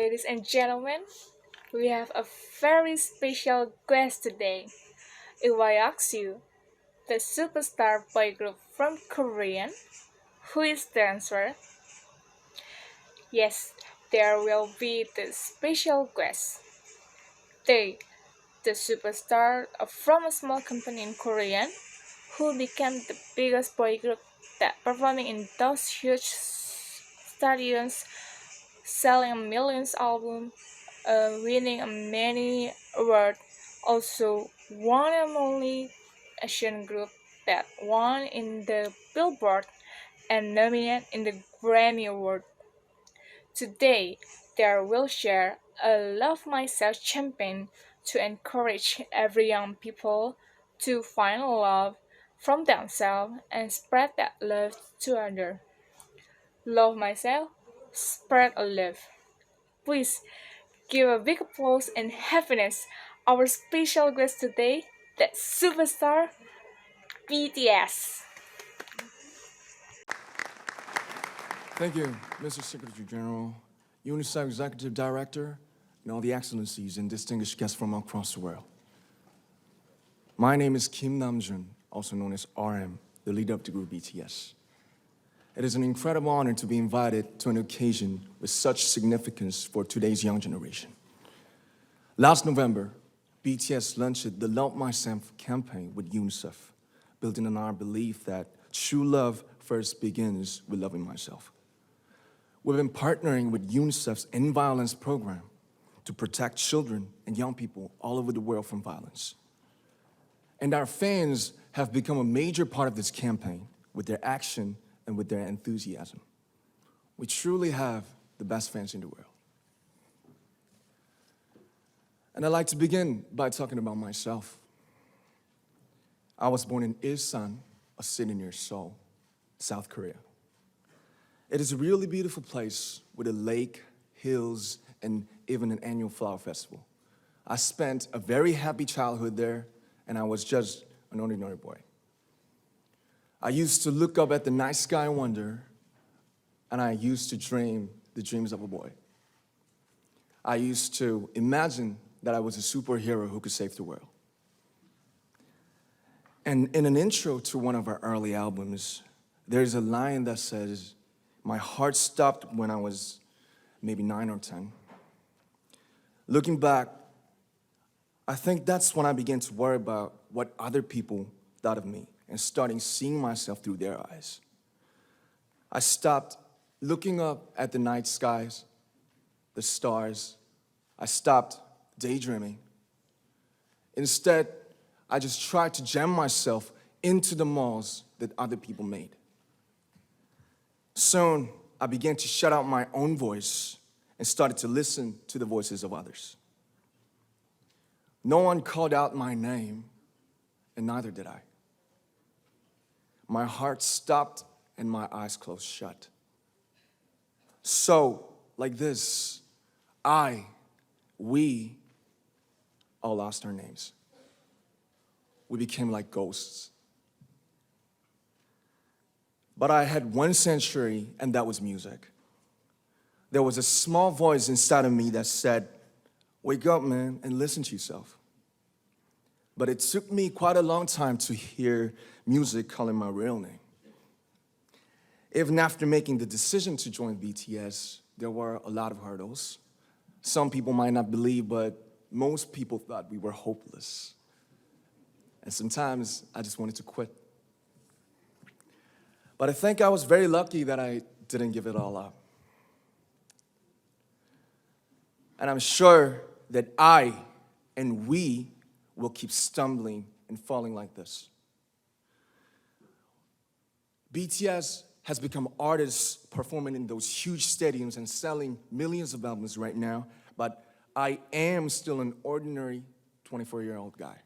ladies and gentlemen. We have a very special guest today. If I ask you, the superstar boy group from Korean, who is the answer? Yes, there will be the special guest. They, the superstar from a small company in Korean, who became the biggest boy group that performing in those huge stadiums, selling millions albums, winning many awards. Also, one and only Asian group that won in the Billboard and nominated in the Grammy Award. Today, they will share a Love Myself campaign to encourage every young people to find love from themselves and spread that love to others. Love myself, spread a love. Please give a big applause and happiness our special guest today, that superstar BTS. Thank you, Mr. Secretary General, Universitas Executive Director, and all the excellencies and distinguished guests from across the world. My name is Kim Namjoon, also known as RM, the leader of the group BTS. It is an incredible honor to be invited to an occasion with such significance for today's young generation. Last November, BTS launched the Love Myself campaign with UNICEF, building on our belief that true love first begins with loving myself. We've been partnering with UNICEF's End Violence program to protect children and young people all over the world from violence. And our fans have become a major part of this campaign with their action and with their enthusiasm. We truly have the best fans in the world. And I'd like to begin by talking about myself. I was born in Ilsan, a city near Seoul, South Korea. It is a really beautiful place with a lake, hills, and even an annual flower festival. I spent a very happy childhood there, and I was just an ordinary boy. I used to look up at the night sky and wonder, and I used to dream the dreams of a boy. I used to imagine that I was a superhero who could save the world. And in an intro to one of our early albums, there's a line that says, "My heart stopped when I was maybe 9 or 10. Looking back, I think that's when I began to worry about what other people thought of me and starting seeing myself through their eyes. I stopped looking up at the night skies, the stars. I stopped daydreaming. Instead, I just tried to jam myself into the malls that other people made. Soon, I began to shut out my own voice and started to listen to the voices of others. No one called out my name, and neither did I. My heart stopped and my eyes closed shut. So, like this, we all lost our names. We became like ghosts. But I had one sanctuary, and that was music. There was a small voice inside of me that said, "Wake up, man, and listen to yourself." But it took me quite a long time to hear music calling my real name. Even after making the decision to join BTS, there were a lot of hurdles. Some people might not believe, but most people thought we were hopeless. And sometimes I just wanted to quit. But I think I was very lucky that I didn't give it all up. And I'm sure that I and we will keep stumbling and falling like this. BTS has become artists performing in those huge stadiums and selling millions of albums right now, but I am still an ordinary 24-year-old guy.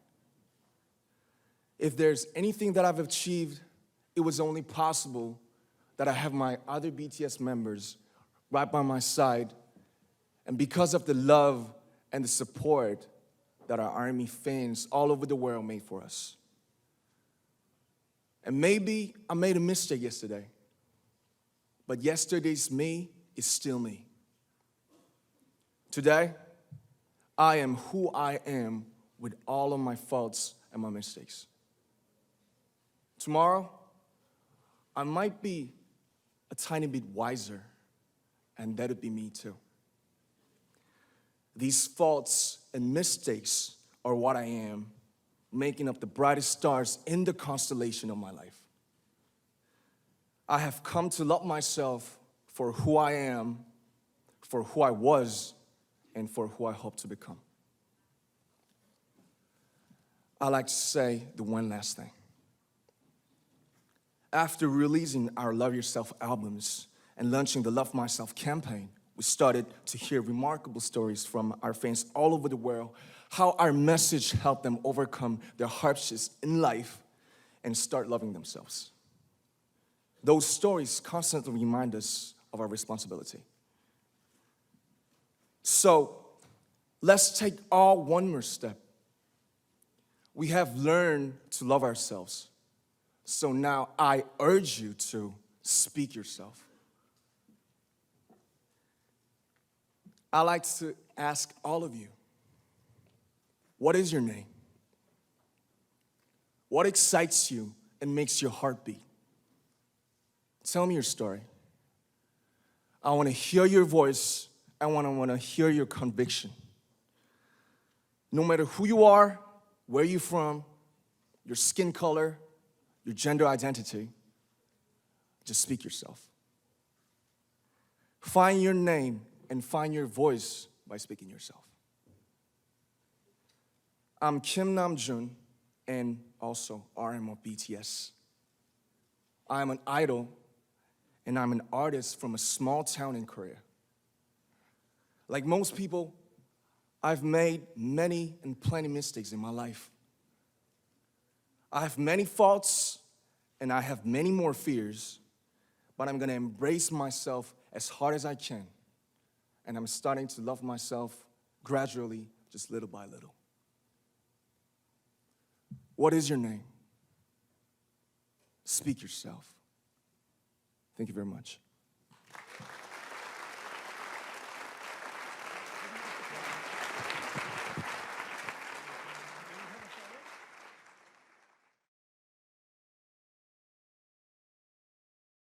If there's anything that I've achieved, it was only possible that I have my other BTS members right by my side, and because of the love and the support that our ARMY fans all over the world made for us. And maybe I made a mistake yesterday, but yesterday's me is still me. Today, I am who I am with all of my faults and my mistakes. Tomorrow, I might be a tiny bit wiser, and that'd be me too. These faults and mistakes are what I am, making up the brightest stars in the constellation of my life. I have come to love myself for who I am, for who I was, and for who I hope to become. I like to say the one last thing. After releasing our Love Yourself albums and launching the Love Myself campaign, we started to hear remarkable stories from our fans all over the world, how our message helped them overcome their hardships in life and start loving themselves. Those stories constantly remind us of our responsibility. So let's take all one more step. We have learned to love ourselves. So now I urge you to speak yourself. I like to ask all of you, what is your name? What excites you and makes your heart beat? Tell me your story. I want to hear your voice. I want to hear your conviction. No matter who you are, where you're from, your skin color, your gender identity, just speak yourself. Find your name and find your voice by speaking yourself. I'm Kim Namjoon and also RM of BTS. I'm an idol and I'm an artist from a small town in Korea. Like most people, I've made many and plenty mistakes in my life. I have many faults and I have many more fears, but I'm gonna embrace myself as hard as I can. And I'm starting to love myself gradually, just little by little. What is your name? Speak yourself. Thank you very much.